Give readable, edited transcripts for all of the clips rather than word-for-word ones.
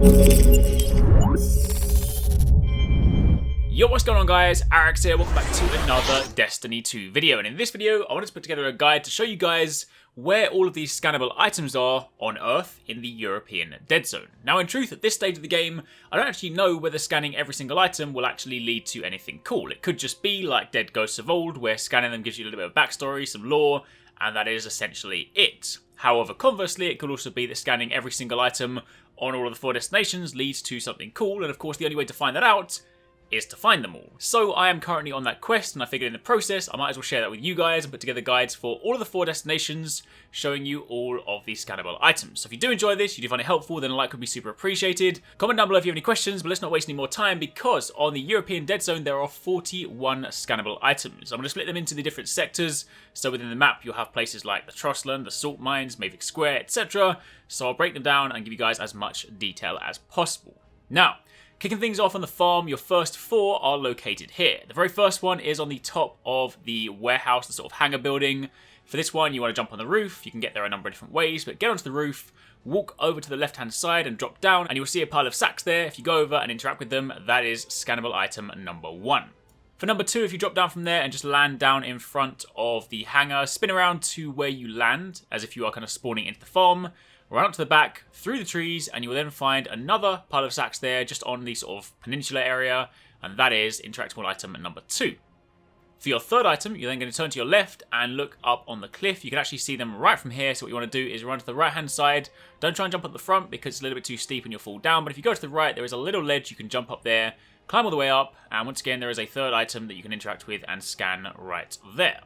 Yo, what's going on guys, Arekkz here, welcome back to another Destiny 2 video, and in this video I wanted to put together a guide to show you guys where all of these scannable items are on Earth in the European Dead Zone. Now in truth, at this stage of the game, I don't actually know whether scanning every single item will actually lead to anything cool. It could just be like Dead Ghosts of Old, where scanning them gives you a little bit of backstory, some lore, and that is essentially it. However, conversely, it could also be that scanning every single item on all of the 4 destinations leads to something cool, and of course the only way to find that out is to find them all. So I am currently on that quest, and I figured in the process I might as well share that with you guys and put together guides for all of the 4 destinations showing you all of these scannable items. So if you do enjoy this, you do find it helpful, then a like would be super appreciated. Comment down below if you have any questions, but let's not waste any more time because on the European Dead Zone there are 41 scannable items. I'm going to split them into the different sectors, so within the map you'll have places like the Trustland, the Salt Mines, Mavis Square, etc. So I'll break them down and give you guys as much detail as possible. Now, kicking things off on the farm, your first 4 are located here. The very first one is on the top of the warehouse, the sort of hangar building. For this one, you want to jump on the roof. You can get there a number of different ways, but get onto the roof, walk over to the left-hand side and drop down, and you'll see a pile of sacks there. If you go over and interact with them, that is scannable item number 1. For number 2, if you drop down from there and just land down in front of the hangar, spin around to where you land, as if you are kind of spawning into the farm, run up to the back, through the trees, and you will then find another pile of sacks there, just on the sort of peninsula area, and that is interactable item number 2. For your third item, you're then going to turn to your left and look up on the cliff. You can actually see them right from here, so what you want to do is run to the right-hand side. Don't try and jump up the front because it's a little bit too steep and you'll fall down, but if you go to the right, there is a little ledge you can jump up there, climb all the way up, and once again, there is a third item that you can interact with and scan right there.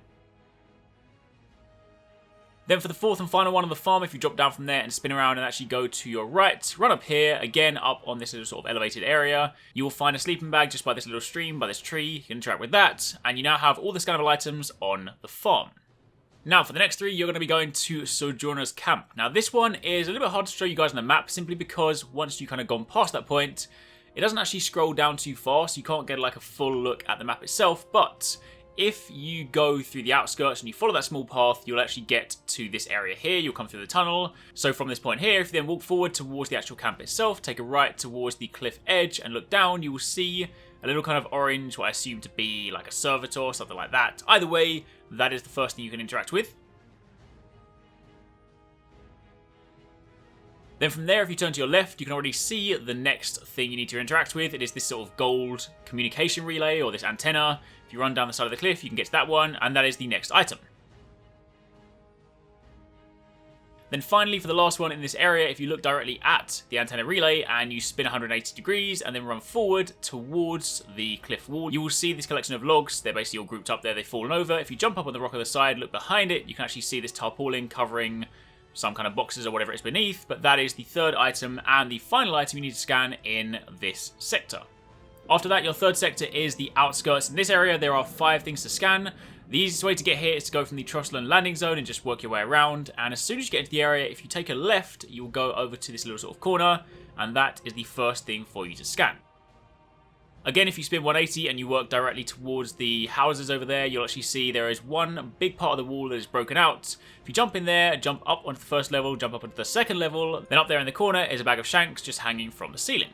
Then for the fourth and final one on the farm, if you drop down from there and spin around and actually go to your right, run up here, again up on this little sort of elevated area, you will find a sleeping bag just by this little stream, by this tree. You can interact with that, and you now have all the scannable items on the farm. Now for the next 3, you're going to be going to Sojourners Camp. Now this one is a little bit hard to show you guys on the map, simply because once you've kind of gone past that point, it doesn't actually scroll down too far, so you can't get like a full look at the map itself, but if you go through the outskirts and you follow that small path, you'll actually get to this area here. You'll come through the tunnel. So from this point here, if you then walk forward towards the actual camp itself, take a right towards the cliff edge and look down, you will see a little kind of orange, what I assume to be like a servitor or something like that. Either way, that is the first thing you can interact with. Then from there, if you turn to your left, you can already see the next thing you need to interact with. It is this sort of gold communication relay, or this antenna. If you run down the side of the cliff, you can get to that one, and that is the next item. Then finally, for the last one in this area, if you look directly at the antenna relay and you spin 180 degrees and then run forward towards the cliff wall, you will see this collection of logs. They're basically all grouped up there, they've fallen over. If you jump up on the rock on the side, look behind it, you can actually see this tarpaulin covering some kind of boxes or whatever it's beneath, but that is the third item and the final item you need to scan in this sector. After that, your third sector is the outskirts. In this area, there are 5 things to scan. The easiest way to get here is to go from the Trustland landing zone and just work your way around, and as soon as you get into the area, if you take a left, you'll go over to this little sort of corner, and that is the first thing for you to scan. Again, if you spin 180 and you work directly towards the houses over there, you'll actually see there is one big part of the wall that is broken out. If you jump in there, jump up onto the first level, jump up onto the second level, then up there in the corner is a bag of shanks just hanging from the ceiling.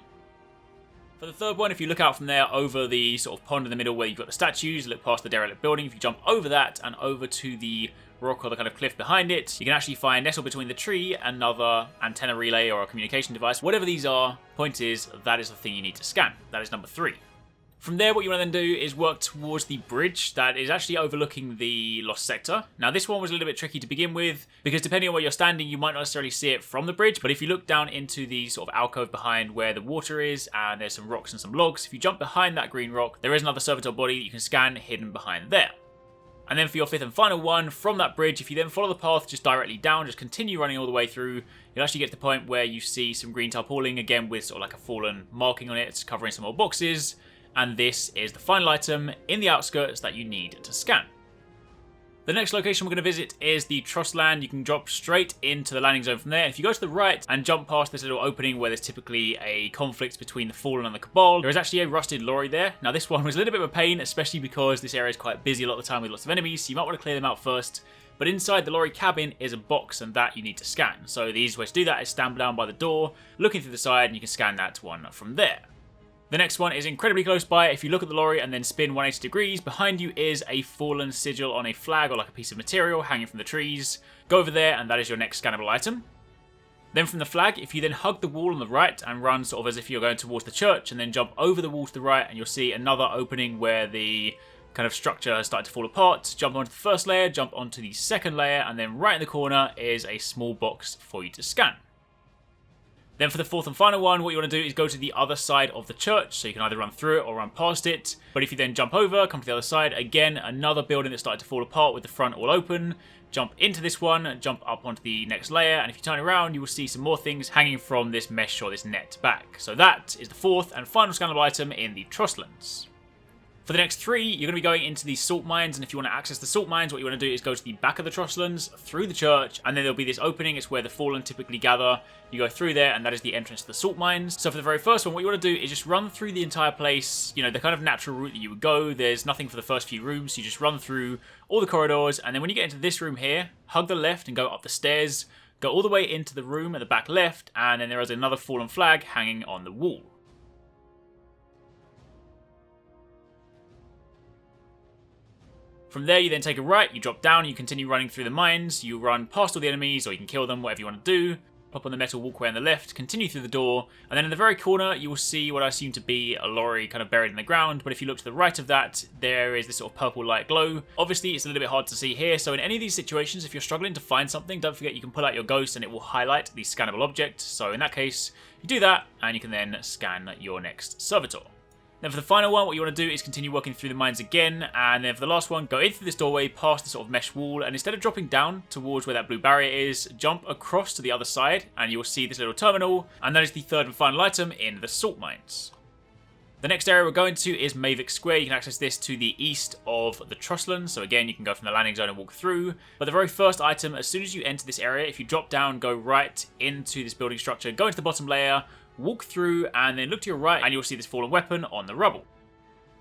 For the third one, if you look out from there over the sort of pond in the middle where you've got the statues, look past the derelict building, if you jump over that and over to the rock or the kind of cliff behind it, you can actually find, nestled between the tree, another antenna relay or a communication device. Whatever these are, point is, that is the thing you need to scan. That is number 3. From there, what you want to then do is work towards the bridge that is actually overlooking the Lost Sector. Now, this one was a little bit tricky to begin with, because depending on where you're standing, you might not necessarily see it from the bridge, but if you look down into the sort of alcove behind where the water is, and there's some rocks and some logs, if you jump behind that green rock, there is another servitor body that you can scan hidden behind there. And then for your 5th and final one, from that bridge, if you then follow the path just directly down, just continue running all the way through, you'll actually get to the point where you see some green tarpaulin, again with sort of like a fallen marking on it, covering some more boxes. And this is the final item in the outskirts that you need to scan. The next location we're going to visit is the Trustland. You can drop straight into the landing zone from there. If you go to the right and jump past this little opening where there's typically a conflict between the Fallen and the Cabal, there is actually a rusted lorry there. Now this one was a little bit of a pain, especially because this area is quite busy a lot of the time with lots of enemies, so you might want to clear them out first But inside the lorry cabin is a box, and that you need to scan. So the easiest way to do that is stand down by the door, looking through the side, and you can scan that one from there. The next one is incredibly close by. If you look at the lorry and then spin 180 degrees, behind you is a fallen sigil on a flag or like a piece of material hanging from the trees. Go over there and that is your next scannable item. Then from the flag, if you then hug the wall on the right and run sort of as if you're going towards the church and then jump over the wall to the right, and you'll see another opening where the kind of structure has started to fall apart. Jump onto the first layer, jump onto the second layer, and then right in the corner is a small box for you to scan. Then for the fourth and final one, what you want to do is go to the other side of the church, so you can either run through it or run past it. But if you then jump over, come to the other side, again, another building that started to fall apart with the front all open. Jump into this one, jump up onto the next layer, and if you turn around, you will see some more things hanging from this mesh or this net back. So that is the fourth and final scannable item in the Trusslands. For the next three, you're going to be going into the salt mines, and if you want to access the salt mines, what you want to do is go to the back of the Trusslands, through the church, and then there'll be this opening. It's where the fallen typically gather. You go through there, and that is the entrance to the salt mines. So for the very first one, what you want to do is just run through the entire place, you know, the kind of natural route that you would go. There's nothing for the first few rooms, so you just run through all the corridors, and then when you get into this room here, hug the left and go up the stairs, go all the way into the room at the back left, and then there is another fallen flag hanging on the wall. From there, you then take a right, you drop down, you continue running through the mines, you run past all the enemies, or you can kill them, whatever you want to do. Pop on the metal walkway on the left, continue through the door, and then in the very corner, you will see what I assume to be a lorry kind of buried in the ground, but if you look to the right of that, there is this sort of purple light glow. Obviously, it's a little bit hard to see here, so in any of these situations, if you're struggling to find something, don't forget you can pull out your ghost and it will highlight the scannable object. So in that case, you do that, and you can then scan your next servitor. Then for the final one, what you want to do is continue working through the mines again, and then for the last one, go in through this doorway, past the sort of mesh wall, and instead of dropping down towards where that blue barrier is, jump across to the other side, and you will see this little terminal, and that is the third and final item in the salt mines. The next area we're going to is Mavis Square. You can access this to the east of the Trusslands, so again, you can go from the landing zone and walk through. But the very first item, as soon as you enter this area, if you drop down, go right into this building structure, go into the bottom layer, walk through, and then look to your right, and you'll see this fallen weapon on the rubble.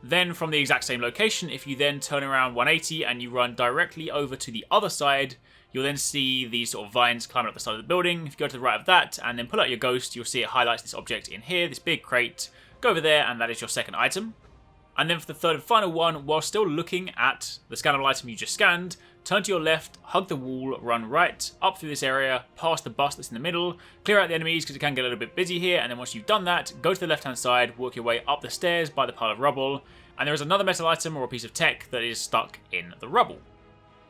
Then from the exact same location, if you then turn around 180 and you run directly over to the other side, you'll then see these sort of vines climbing up the side of the building. If you go to the right of that and then pull out your ghost, you'll see it highlights this object in here, this big crate. Go over there, and that is your second item. And then for the third and final one, while still looking at the scannable item you just scanned, turn to your left, hug the wall, run right, up through this area, past the bus that's in the middle, clear out the enemies because it can get a little bit busy here, and then once you've done that, go to the left hand side, work your way up the stairs by the pile of rubble, and there is another metal item or a piece of tech that is stuck in the rubble.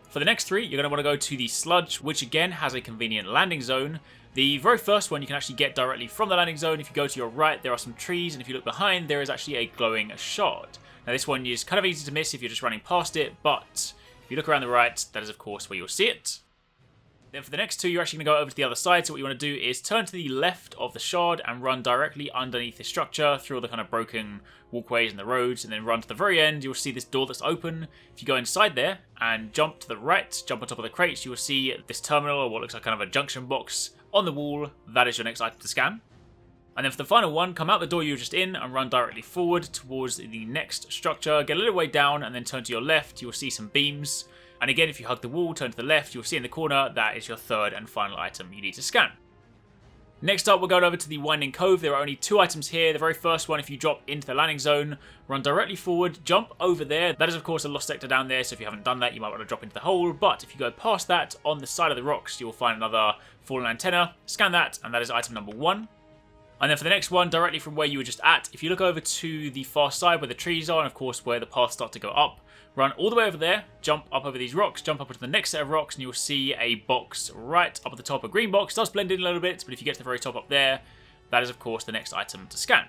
For the next three, you're going to want to go to the Sludge, which again has a convenient landing zone. The very first one you can actually get directly from the landing zone. If you go to your right, there are some trees, and if you look behind, there is actually a glowing shard. Now this one is kind of easy to miss if you're just running past it, but if you look around the right, that is of course where you'll see it. Then for the next two, you're actually going to go over to the other side, so what you want to do is turn to the left of the shard and run directly underneath this structure through all the kind of broken walkways and the roads, and then run to the very end. You'll see this door that's open. If you go inside there and jump to the right, jump on top of the crates, you will see this terminal, or what looks like kind of a junction box on the wall. That is your next item to scan. And then for the final one, come out the door you were just in and run directly forward towards the next structure. Get a little way down and then turn to your left. You will see some beams. And again, if you hug the wall, turn to the left, you'll see in the corner, that is your third and final item you need to scan. Next up, we're going over to the Whining Cove. There are only two items here. The very first one, if you drop into the landing zone, run directly forward, jump over there. That is, of course, a lost sector down there, so if you haven't done that, you might want to drop into the hole. But if you go past that, on the side of the rocks, you will find another fallen antenna. Scan that, and that is item number one. And then for the next one, directly from where you were just at, if you look over to the far side where the trees are, and of course where the paths start to go up, run all the way over there, jump up over these rocks, jump up into the next set of rocks, and you'll see a box right up at the top. A green box does blend in a little bit, but if you get to the very top up there, that is of course the next item to scan.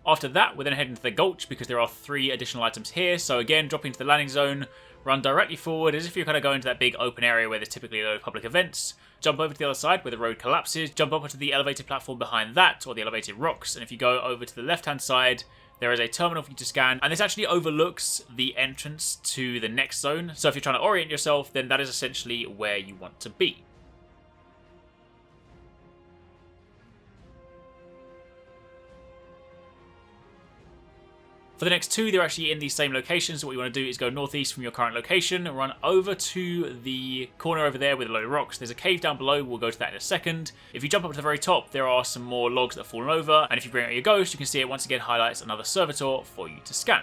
After that, we're then heading to the Gulch because there are three additional items here. So again, dropping into the landing zone, run directly forward as if you're kind of going to that big open area where there's typically a lot of public events. Jump over to the other side where the road collapses, jump up onto the elevated platform behind that, or the elevated rocks, and if you go over to the left-hand side, there is a terminal for you to scan, and this actually overlooks the entrance to the next zone. So if you're trying to orient yourself, then that is essentially where you want to be. For the next two, they're actually in the same location, so what you want to do is go northeast from your current location, run over to the corner over there with a load of rocks. There's a cave down below, we'll go to that in a second. If you jump up to the very top, there are some more logs that have fallen over, and if you bring out your ghost, you can see it once again highlights another servitor for you to scan.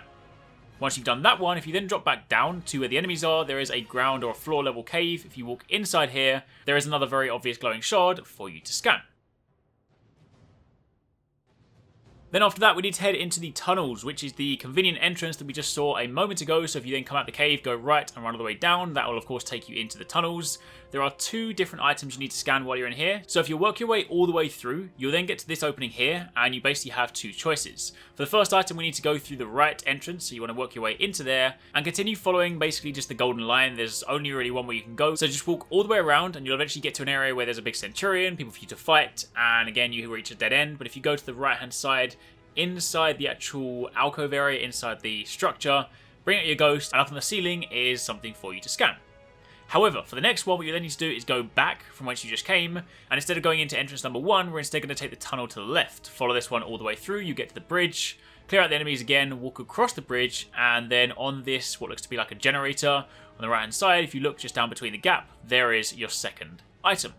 Once you've done that one, if you then drop back down to where the enemies are, there is a ground or a floor level cave. If you walk inside here, there is another very obvious glowing shard for you to scan. Then after that, we need to head into the tunnels, which is the convenient entrance that we just saw a moment ago. So if you then come out the cave, go right and run all the way down, that will of course take you into the tunnels. There are two different items you need to scan while you're in here. So if you work your way all the way through, you'll then get to this opening here, and you basically have two choices. For the first item, we need to go through the right entrance, so you want to work your way into there, and continue following basically just the golden line. There's only really one way you can go, so just walk all the way around, and you'll eventually get to an area where there's a big centurion, people for you to fight, and again, you reach a dead end. But if you go to the right-hand side, inside the actual alcove area, inside the structure, bring out your ghost, and up on the ceiling is something for you to scan. However, for the next one, what you then need to do is go back from whence you just came, and instead of going into entrance number 1, we're instead going to take the tunnel to the left. Follow this one all the way through, you get to the bridge, clear out the enemies again, walk across the bridge, and then on this, what looks to be like a generator, on the right hand side, if you look just down between the gap, there is your second item.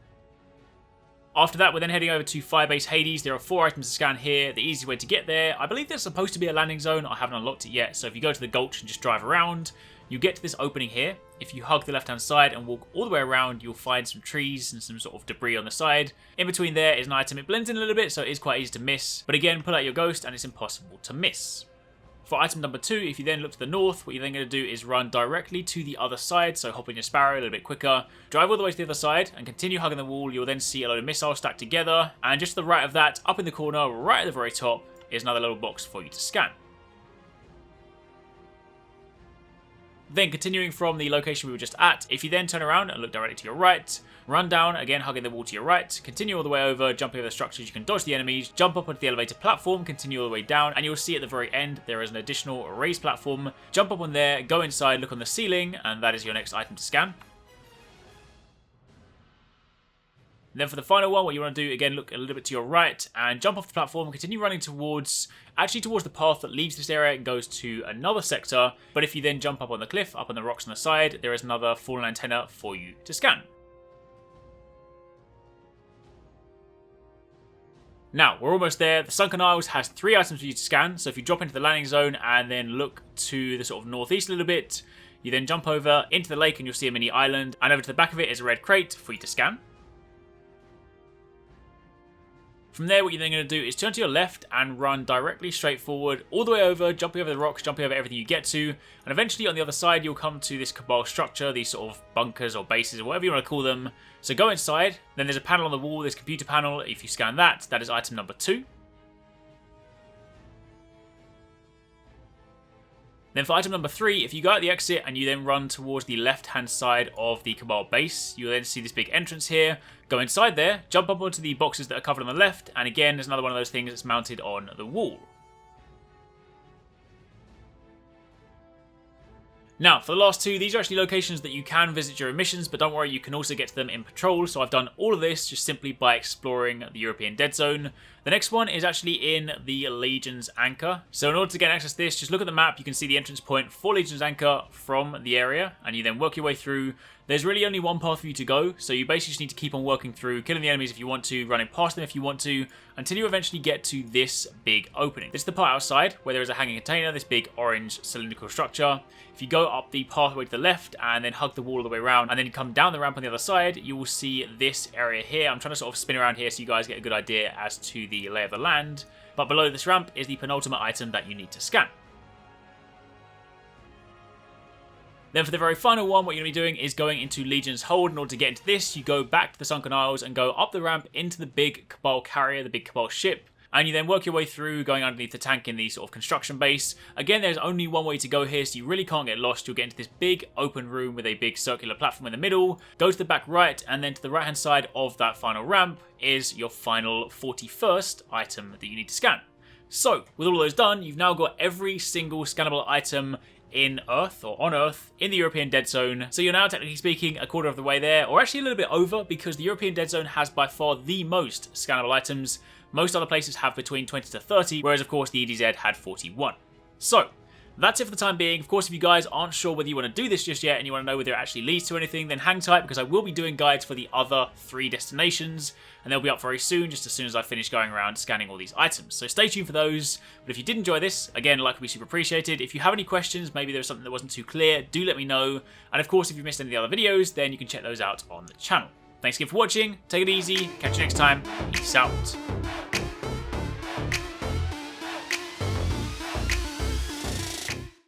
After that, we're then heading over to Firebase Hades. There are 4 items to scan here. The easiest way to get there, I believe there's supposed to be a landing zone. I haven't unlocked it yet. So if you go to the Gulch and just drive around, you get to this opening here. If you hug the left-hand side and walk all the way around, you'll find some trees and some sort of debris on the side. In between there is an item. It blends in a little bit, so it is quite easy to miss. But again, pull out your ghost and it's impossible to miss. For item number 2, if you then look to the north, what you're then going to do is run directly to the other side, so hop on your Sparrow a little bit quicker, drive all the way to the other side, and continue hugging the wall. You'll then see a load of missiles stacked together, and just to the right of that, up in the corner, right at the very top, is another little box for you to scan. Then continuing from the location we were just at, if you then turn around and look directly to your right, run down, again hugging the wall to your right, continue all the way over, jumping over the structures, you can dodge the enemies, jump up onto the elevator platform, continue all the way down, and you'll see at the very end there is an additional raised platform. Jump up on there, go inside, look on the ceiling, and that is your next item to scan. And then for the final one, what you want to do, again, look a little bit to your right and jump off the platform and continue running towards the path that leaves this area and goes to another sector. But if you then jump up on the cliff, up on the rocks on the side, there is another fallen antenna for you to scan. Now, we're almost there. The Sunken Isles has 3 items for you to scan. So if you drop into the landing zone and then look to the sort of northeast a little bit, you then jump over into the lake and you'll see a mini island. And over to the back of it is a red crate for you to scan. From there, what you're then going to do is turn to your left and run directly straight forward, all the way over, jumping over the rocks, jumping over everything you get to, and eventually on the other side you'll come to this Cabal structure, these sort of bunkers or bases or whatever you want to call them. So go inside, then there's a panel on the wall, this computer panel. If you scan that, that is item number 2. Then for item number 3, if you go out the exit and you then run towards the left-hand side of the Cabal base, you'll then see this big entrance here. Go inside there, jump up onto the boxes that are covered on the left, and again, there's another one of those things that's mounted on the wall. Now, for the last 2, these are actually locations that you can visit during missions, but don't worry, you can also get to them in patrol. So I've done all of this just simply by exploring the European Dead Zone. The next one is actually in the Legion's Anchor. So in order to get access to this, just look at the map. You can see the entrance point for Legion's Anchor from the area, and you then work your way through. There's really only one path for you to go, so you basically just need to keep on working through, killing the enemies if you want to, running past them if you want to, until you eventually get to this big opening. This is the part outside, where there is a hanging container, this big orange cylindrical structure. If you go up the pathway to the left, and then hug the wall all the way around, and then you come down the ramp on the other side, you will see this area here. I'm trying to sort of spin around here so you guys get a good idea as to the lay of the land. But below this ramp is the penultimate item that you need to scan. Then for the very final one, what you're going to be doing is going into Legion's Hold. In order to get into this, you go back to the Sunken Isles and go up the ramp into the big Cabal carrier, the big Cabal ship. And you then work your way through, going underneath the tank in the sort of construction base. Again, there's only one way to go here, so you really can't get lost. You'll get into this big open room with a big circular platform in the middle. Go to the back right, and then to the right-hand side of that final ramp is your final 41st item that you need to scan. So, with all of those done, you've now got every single scannable item in Earth, or on Earth, in the European Dead Zone. So you're now, technically speaking, a quarter of the way there, or actually a little bit over, because the European Dead Zone has by far the most scannable items. Most other places have between 20 to 30, whereas of course the EDZ had 41. So, that's it for the time being. Of course, if you guys aren't sure whether you want to do this just yet and you want to know whether it actually leads to anything, then hang tight because I will be doing guides for the other 3 destinations and they'll be up very soon, just as soon as I finish going around scanning all these items. So stay tuned for those. But if you did enjoy this, again, like would be super appreciated. If you have any questions, maybe there was something that wasn't too clear, do let me know. And of course, if you missed any of the other videos, then you can check those out on the channel. Thanks again for watching. Take it easy. Catch you next time. Peace out.